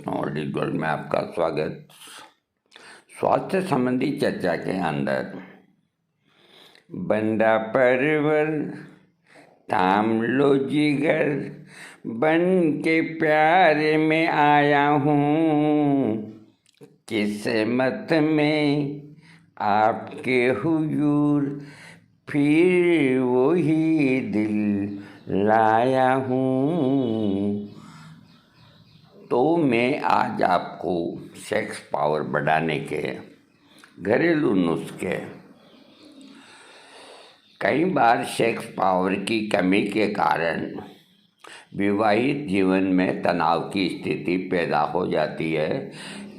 दोस्तों, world gold में आपका स्वागत। स्वास्थ्य संबंधी चर्चा के अंदर बंदा परवर थाम लो जिगर, बन के प्यार में आया हूँ, किस्मत में आपके हुजूर फिर वही दिल लाया हूँ। तो मैं आज आपको सेक्स पावर बढ़ाने के घरेलू नुस्खे, कई बार सेक्स पावर की कमी के कारण विवाहित जीवन में तनाव की स्थिति पैदा हो जाती है।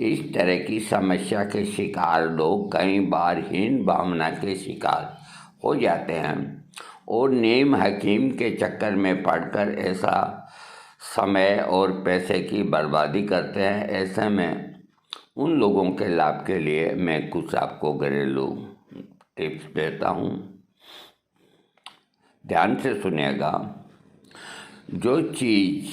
इस तरह की समस्या के शिकार लोग कई बार हीन भावना के शिकार हो जाते हैं और नीम हकीम के चक्कर में पड़कर ऐसा समय और पैसे की बर्बादी करते हैं। ऐसे में उन लोगों के लाभ के लिए मैं कुछ आपको घरेलू टिप्स देता हूँ, ध्यान से सुनिएगा। जो चीज़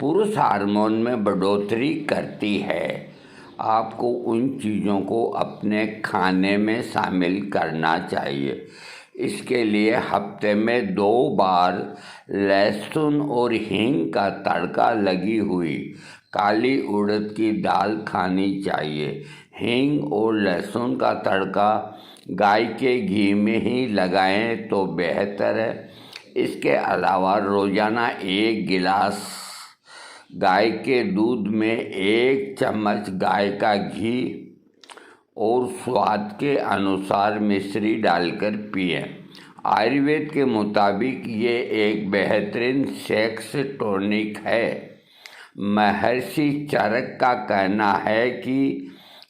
पुरुष हार्मोन में बढ़ोतरी करती है, आपको उन चीज़ों को अपने खाने में शामिल करना चाहिए। इसके लिए हफ्ते में 2 बार लहसुन और हींग का तड़का लगी हुई काली उड़द की दाल खानी चाहिए। हींग और लहसुन का तड़का गाय के घी में ही लगाएं तो बेहतर है। इसके अलावा रोज़ाना 1 गिलास गाय के दूध में 1 चम्मच गाय का घी और स्वाद के अनुसार मिश्री डालकर पिएं। आयुर्वेद के मुताबिक ये एक बेहतरीन सेक्स टॉनिक है। महर्षि चरक का कहना है कि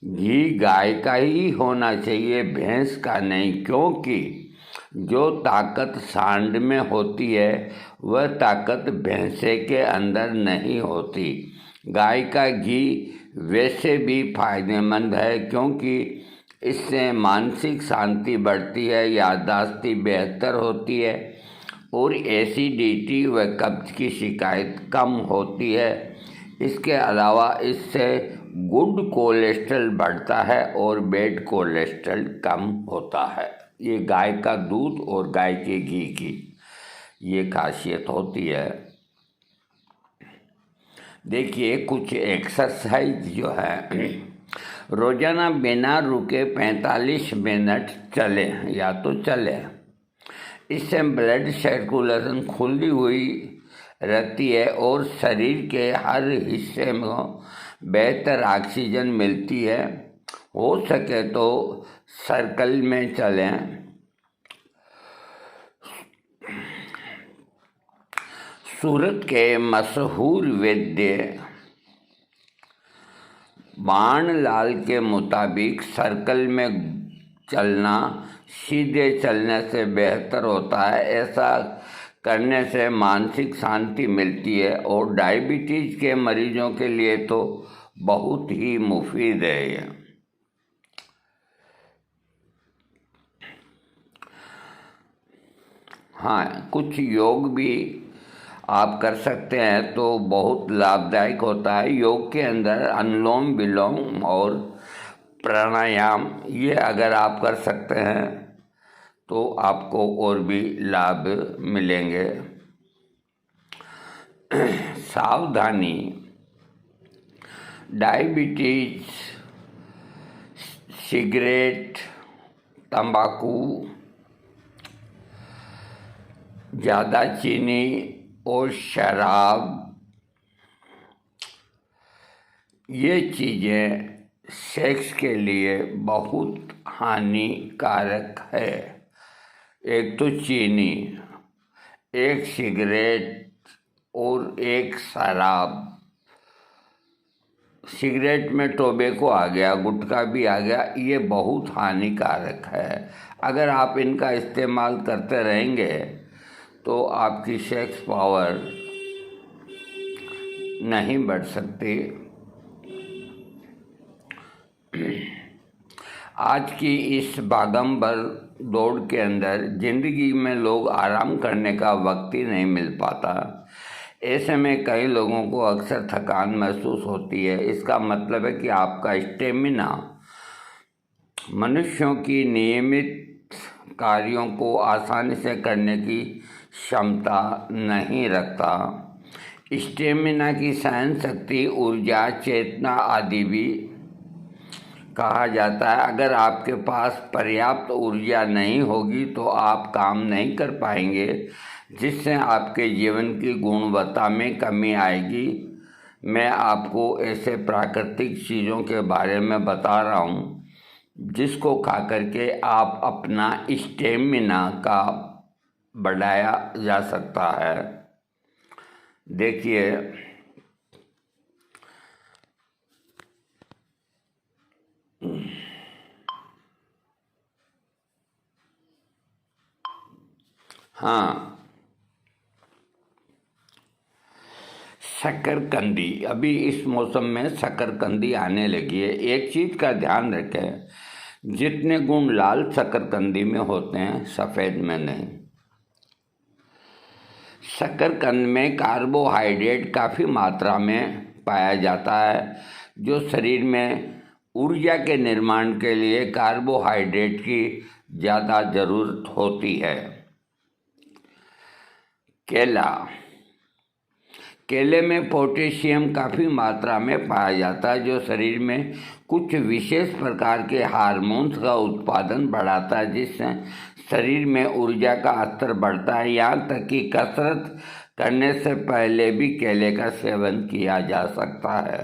घी गाय का ही होना चाहिए, भैंस का नहीं, क्योंकि जो ताकत सांड में होती है वह ताकत भैंसे के अंदर नहीं होती। गाय का घी वैसे भी फायदेमंद है क्योंकि इससे मानसिक शांति बढ़ती है, याददाश्त बेहतर होती है और एसिडिटी व कब्ज की शिकायत कम होती है। इसके अलावा इससे गुड कोलेस्ट्रॉल बढ़ता है और बैड कोलेस्ट्रॉल कम होता है। ये गाय का दूध और गाय के घी की ये खासियत होती है। देखिए, कुछ एक्सरसाइज जो है, रोज़ाना बिना रुके 45 मिनट चलें या तो चलें। इससे ब्लड सर्कुलेशन खुली हुई रहती है और शरीर के हर हिस्से में बेहतर ऑक्सीजन मिलती है। हो सके तो सर्कल में चलें। सूरत के मशहूर वैद्य बाणलाल के मुताबिक सर्कल में चलना सीधे चलने से बेहतर होता है। ऐसा करने से मानसिक शांति मिलती है और डायबिटीज के मरीजों के लिए तो बहुत ही मुफीद है ये। हाँ, कुछ योग भी आप कर सकते हैं तो बहुत लाभदायक होता है। योग के अंदर अनुलोम विलोम और प्राणायाम, ये अगर आप कर सकते हैं तो आपको और भी लाभ मिलेंगे। सावधानी, डायबिटीज, सिगरेट, तंबाकू, ज़्यादा चीनी और शराब, ये चीज़ें सेक्स के लिए बहुत हानिकारक है। एक तो चीनी, एक सिगरेट और एक शराब। सिगरेट में टोबैको आ गया, गुटखा भी आ गया, ये बहुत हानिकारक है। अगर आप इनका इस्तेमाल करते रहेंगे तो आपकी सेक्स पावर नहीं बढ़ सकती। आज की इस भागम-भर दौड़ के अंदर ज़िंदगी में लोग आराम करने का वक्त ही नहीं मिल पाता। ऐसे में कई लोगों को अक्सर थकान महसूस होती है। इसका मतलब है कि आपका स्टेमिना मनुष्यों की नियमित कार्यों को आसानी से करने की क्षमता नहीं रखता। स्टेमिना की सहन शक्ति, ऊर्जा, चेतना आदि भी कहा जाता है। अगर आपके पास पर्याप्त ऊर्जा नहीं होगी तो आप काम नहीं कर पाएंगे, जिससे आपके जीवन की गुणवत्ता में कमी आएगी। मैं आपको ऐसे प्राकृतिक चीज़ों के बारे में बता रहा हूँ जिसको खा करके आप अपना स्टेमिना का बढ़ाया जा सकता है। देखिए, हाँ, शकरकंदी, अभी इस मौसम में शकरकंदी आने लगी है। एक चीज़ का ध्यान रखें, जितने गुण लाल शकरकंदी में होते हैं सफ़ेद में नहीं। शकरकंद में कार्बोहाइड्रेट काफ़ी मात्रा में पाया जाता है, जो शरीर में ऊर्जा के निर्माण के लिए कार्बोहाइड्रेट की ज़्यादा ज़रूरत होती है। केला, केले में पोटेशियम काफ़ी मात्रा में पाया जाता है, जो शरीर में कुछ विशेष प्रकार के हार्मोन्स का उत्पादन बढ़ाता है, जिससे शरीर में ऊर्जा का स्तर बढ़ता है। यहाँ तक कि कसरत करने से पहले भी केले का सेवन किया जा सकता है।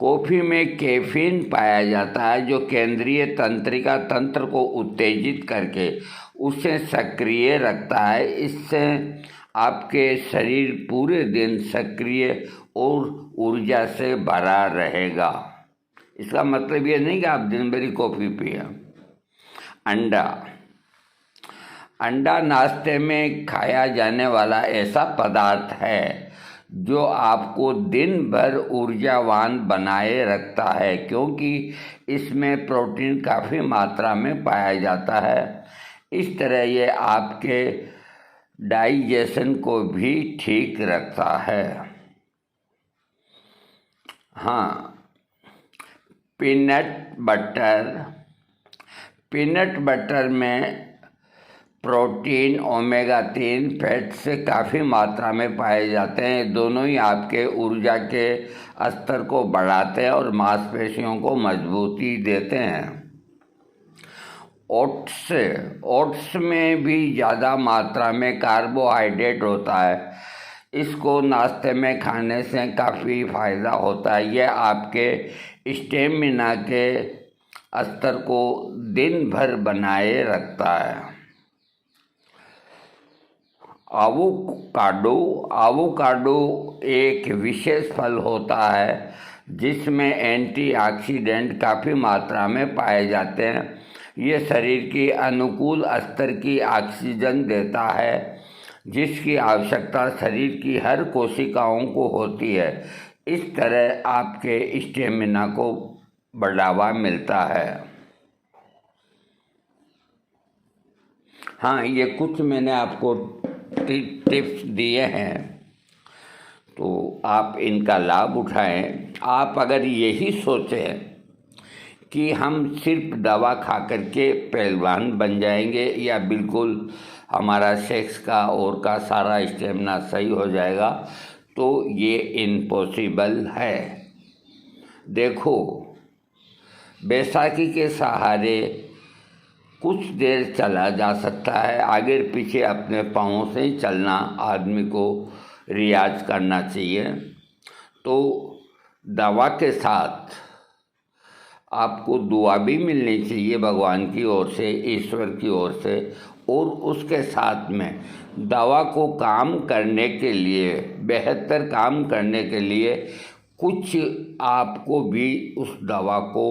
कॉफ़ी में कैफीन पाया जाता है, जो केंद्रीय तंत्रिका तंत्र को उत्तेजित करके उसे सक्रिय रखता है। इससे आपके शरीर पूरे दिन सक्रिय और ऊर्जा से भरा रहेगा। इसका मतलब ये नहीं कि आप दिन भर ही कॉफ़ी पिए। अंडा नाश्ते में खाया जाने वाला ऐसा पदार्थ है जो आपको दिन भर ऊर्जावान बनाए रखता है, क्योंकि इसमें प्रोटीन काफ़ी मात्रा में पाया जाता है। इस तरह ये आपके डाइजेशन को भी ठीक रखता है। हाँ, पीनट बटर में प्रोटीन, ओमेगा 3 फैट से काफ़ी मात्रा में पाए जाते हैं। दोनों ही आपके ऊर्जा के स्तर को बढ़ाते हैं और मांसपेशियों को मजबूती देते हैं। ओट्स में भी ज़्यादा मात्रा में कार्बोहाइड्रेट होता है। इसको नाश्ते में खाने से काफ़ी फ़ायदा होता है। यह आपके स्टेमिना के स्तर को दिन भर बनाए रखता है। आवोकाडो एक विशेष फल होता है जिसमें एंटीऑक्सीडेंट काफ़ी मात्रा में पाए जाते हैं। ये शरीर की अनुकूल स्तर की ऑक्सीजन देता है, जिसकी आवश्यकता शरीर की हर कोशिकाओं को होती है। इस तरह आपके स्टेमिना को बढ़ावा मिलता है। हाँ, ये कुछ मैंने आपको टिप्स दिए हैं, तो आप इनका लाभ उठाएं। आप अगर यही सोचें कि हम सिर्फ दवा खा करके पहलवान बन जाएंगे या बिल्कुल हमारा सेक्स का और का सारा स्टेमिना सही हो जाएगा, तो ये इम्पॉसिबल है। देखो, बैसाखी के सहारे कुछ देर चला जा सकता है। आगे पीछे अपने पाँवों से ही चलना आदमी को रियाज करना चाहिए। तो दवा के साथ आपको दुआ भी मिलनी चाहिए भगवान की ओर से, ईश्वर की ओर से, और उसके साथ में दवा को काम करने के लिए, बेहतर काम करने के लिए कुछ आपको भी उस दवा को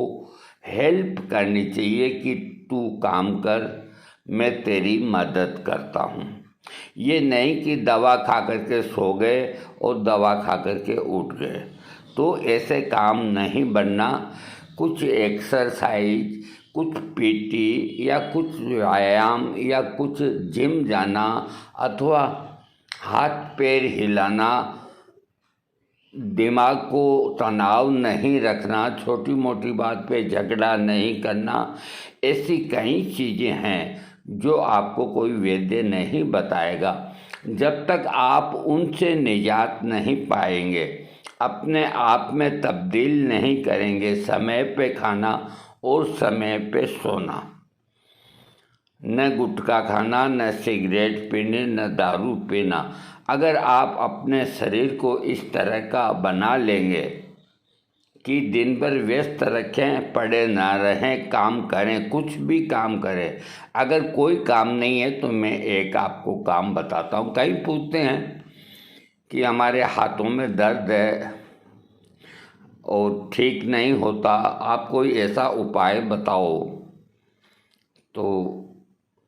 हेल्प करनी चाहिए कि तू काम कर, मैं तेरी मदद करता हूँ। ये नहीं कि दवा खा करके सो गए और दवा खा करके उठ गए, तो ऐसे काम नहीं बनना। कुछ एक्सरसाइज, कुछ पीटी या कुछ व्यायाम या कुछ जिम जाना अथवा हाथ पैर हिलाना, दिमाग को तनाव नहीं रखना, छोटी मोटी बात पे झगड़ा नहीं करना, ऐसी कई चीज़ें हैं जो आपको कोई वैद्य नहीं बताएगा। जब तक आप उनसे निजात नहीं पाएंगे, अपने आप में तब्दील नहीं करेंगे, समय पे खाना और समय पे सोना, न गुटखा खाना, न सिगरेट पीने, न दारू पीना, अगर आप अपने शरीर को इस तरह का बना लेंगे कि दिन भर व्यस्त रखें, पड़े ना रहें, काम करें, कुछ भी काम करें। अगर कोई काम नहीं है तो मैं एक आपको काम बताता हूँ। कई पूछते हैं कि हमारे हाथों में दर्द है और ठीक नहीं होता, आप कोई ऐसा उपाय बताओ तो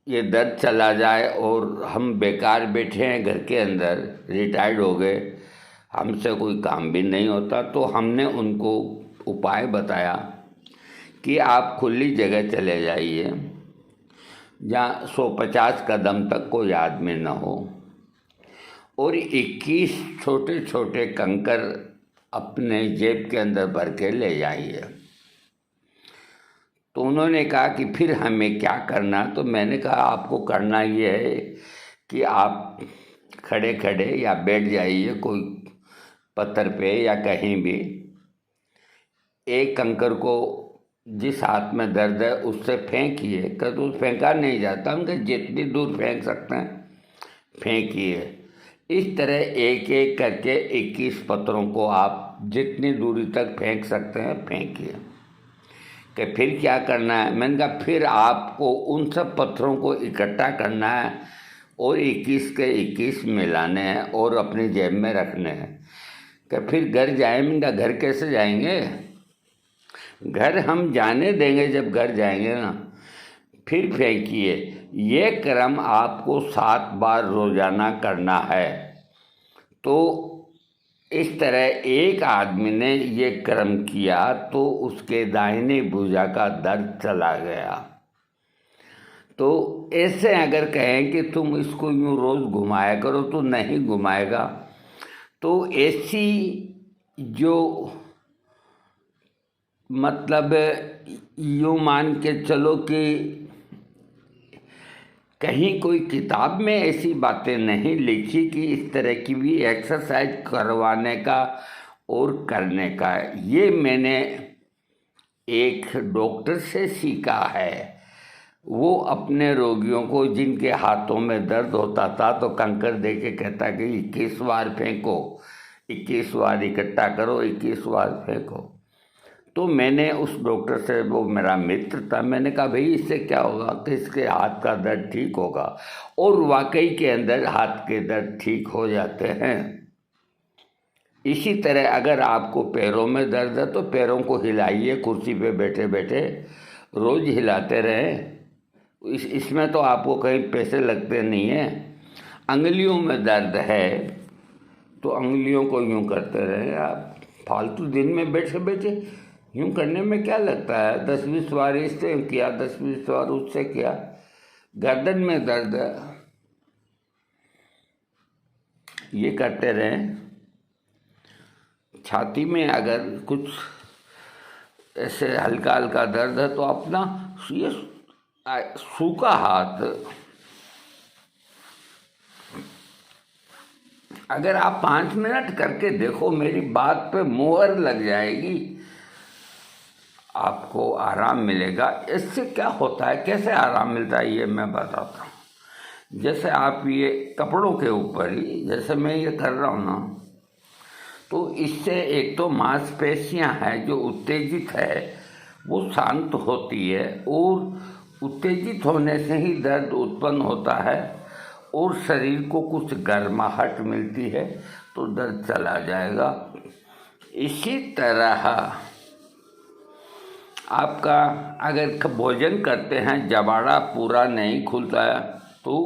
ये दर्द चला जाए और हम बेकार बैठे हैं घर के अंदर, रिटायर्ड हो गए, हमसे कोई काम भी नहीं होता। तो हमने उनको उपाय बताया कि आप खुली जगह चले जाइए जहाँ 150 कदम तक कोई आदमी न हो और 21 छोटे छोटे कंकर अपने जेब के अंदर भर के ले जाइए। तो उन्होंने कहा कि फिर हमें क्या करना? तो मैंने कहा आपको करना ये है कि आप खड़े खड़े या बैठ जाइए कोई पत्थर पे या कहीं भी, एक कंकर को जिस हाथ में दर्द है उससे फेंकिए। तो फेंका नहीं जाता, उनके जितनी दूर फेंक सकते हैं फेंकिए। इस तरह एक एक करके 21 पत्थरों को आप जितनी दूरी तक फेंक सकते हैं फेंकिए। कि फिर क्या करना है? मैंने कहा फिर आपको उन सब पत्थरों को इकट्ठा करना है और 21 के 21 मिलाने हैं और अपनी जेब में रखने हैं। कि फिर घर जाए? मैंने कहा घर कैसे जाएंगे? घर हम जाने देंगे जब घर जाएंगे ना, फिर फेंकिए। ये क्रम आपको 7 बार रोजाना करना है। तो इस तरह एक आदमी ने ये क्रम किया तो उसके दाहिने भुजा का दर्द चला गया। तो ऐसे अगर कहें कि तुम इसको यूँ रोज़ घुमाया करो तो नहीं घुमाएगा। तो ऐसी जो मतलब यूँ मान के चलो कि कहीं कोई किताब में ऐसी बातें नहीं लिखी कि इस तरह की भी एक्सरसाइज करवाने का और करने का। ये मैंने एक डॉक्टर से सीखा है। वो अपने रोगियों को जिनके हाथों में दर्द होता था तो कंकर दे के कहता कि 21 बार फेंको, 21 बार इकट्ठा करो, 21 बार फेंको। तो मैंने उस डॉक्टर से, वो मेरा मित्र था, मैंने कहा भाई इससे क्या होगा कि इसके हाथ का दर्द ठीक होगा। और वाकई के अंदर हाथ के दर्द ठीक हो जाते हैं। इसी तरह अगर आपको पैरों में दर्द है तो पैरों को हिलाइए, कुर्सी पे बैठे बैठे रोज़ हिलाते रहें। इसमें तो आपको कहीं पैसे लगते नहीं हैं। अंगुलियों में दर्द है तो अंगुलियों को यूँ करते रहें आप, फालतू दिन में बैठे बैठे यूँ करने में क्या लगता है? 10-20 बार इससे किया, 10-20 बार उससे किया। गर्दन में दर्द है, ये करते रहें। छाती में अगर कुछ ऐसे हल्का हल्का दर्द है तो अपना ये सूखा हाथ, अगर आप 5 मिनट करके देखो, मेरी बात पे मोहर लग जाएगी, आपको आराम मिलेगा। इससे क्या होता है, कैसे आराम मिलता है ये मैं बताता हूँ। जैसे आप ये कपड़ों के ऊपर ही, जैसे मैं ये कर रहा हूँ ना, तो इससे एक तो मांसपेशियाँ हैं जो उत्तेजित है वो शांत होती है, और उत्तेजित होने से ही दर्द उत्पन्न होता है और शरीर को कुछ गर्माहट मिलती है तो दर्द चला जाएगा। इसी तरह आपका अगर भोजन करते हैं जबाड़ा पूरा नहीं खुलता है तो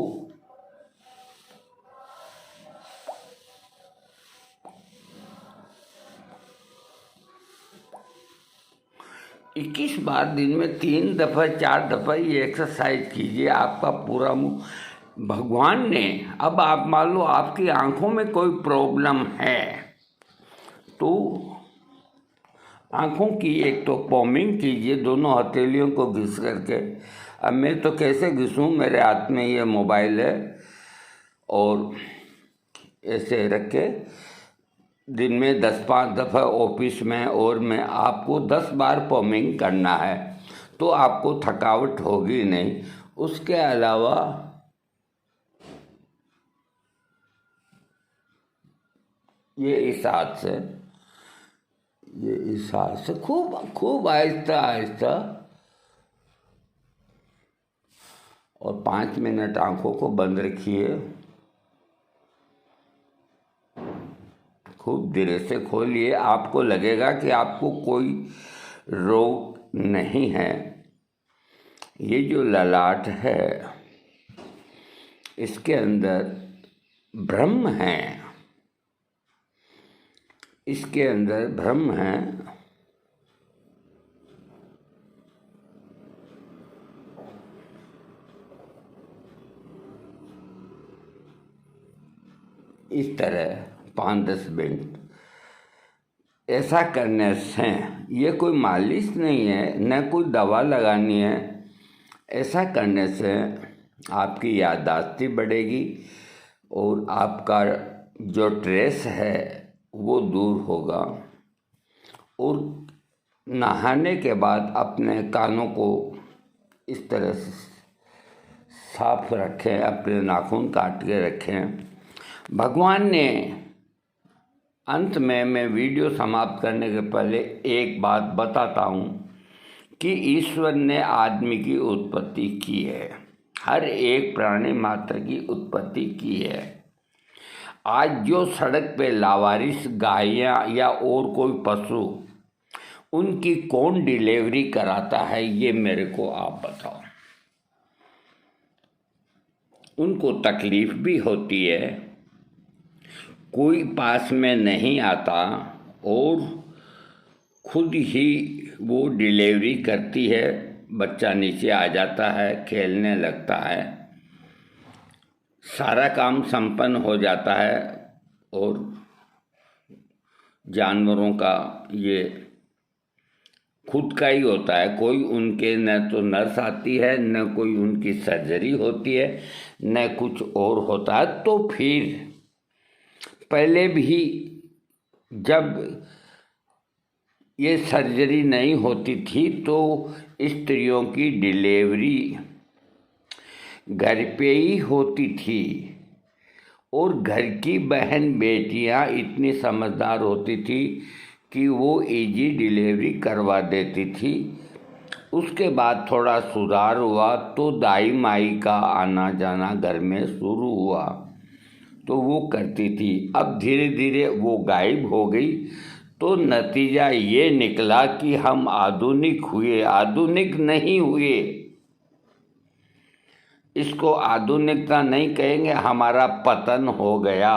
21 बार दिन में 3 दफ़ा 4 दफ़ा ये एक्सरसाइज कीजिए, आपका पूरा मुंह। भगवान ने, अब आप मान लो आपकी आंखों में कोई प्रॉब्लम है तो आंखों की एक तो पॉमिंग कीजिए, दोनों हथेलियों को घिस करके। अब मैं तो कैसे घिसूँ, मेरे हाथ में ये मोबाइल है और ऐसे रख के दिन में 10-5 दफ़ा ऑफिस में और मैं आपको 10 बार पॉमिंग करना है, तो आपको थकावट होगी नहीं। उसके अलावा ये इस हाथ से खूब खूब आहिस्ता आहिस्ता, और 5 मिनट आंखों को बंद रखिए, खूब धीरे से खोलिए। आपको लगेगा कि आपको कोई रोग नहीं है। ये जो ललाट है इसके अंदर ब्रह्म है, इसके अंदर ब्रह्म है। इस तरह 5-10 मिनट ऐसा करने से, ये कोई मालिश नहीं है, न कोई दवा लगानी है। ऐसा करने से आपकी याददाश्त बढ़ेगी और आपका जो स्ट्रेस है वो दूर होगा। और नहाने के बाद अपने कानों को इस तरह से साफ रखें, अपने नाखून काट के रखें। भगवान ने, अंत में मैं वीडियो समाप्त करने के पहले एक बात बताता हूँ कि ईश्वर ने आदमी की उत्पत्ति की है, हर एक प्राणी मात्र की उत्पत्ति की है। आज जो सड़क पे लावारिस गायें या और कोई पशु, उनकी कौन डिलीवरी कराता है, ये मेरे को आप बताओ। उनको तकलीफ भी होती है, कोई पास में नहीं आता और खुद ही वो डिलीवरी करती है। बच्चा नीचे आ जाता है, खेलने लगता है, सारा काम संपन्न हो जाता है। और जानवरों का ये खुद का ही होता है, कोई उनके न तो नर्स आती है, न कोई उनकी सर्जरी होती है, न कुछ और होता है। तो फिर पहले भी जब ये सर्जरी नहीं होती थी तो स्त्रियों की डिलीवरी घर पे ही होती थी, और घर की बहन बेटियां इतनी समझदार होती थी कि वो इजी डिलीवरी करवा देती थी। उसके बाद थोड़ा सुधार हुआ तो दाई माई का आना जाना घर में शुरू हुआ, तो वो करती थी। अब धीरे धीरे वो गायब हो गई, तो नतीजा ये निकला कि हम आधुनिक हुए। आधुनिक नहीं हुए, इसको आधुनिकता नहीं कहेंगे, हमारा पतन हो गया।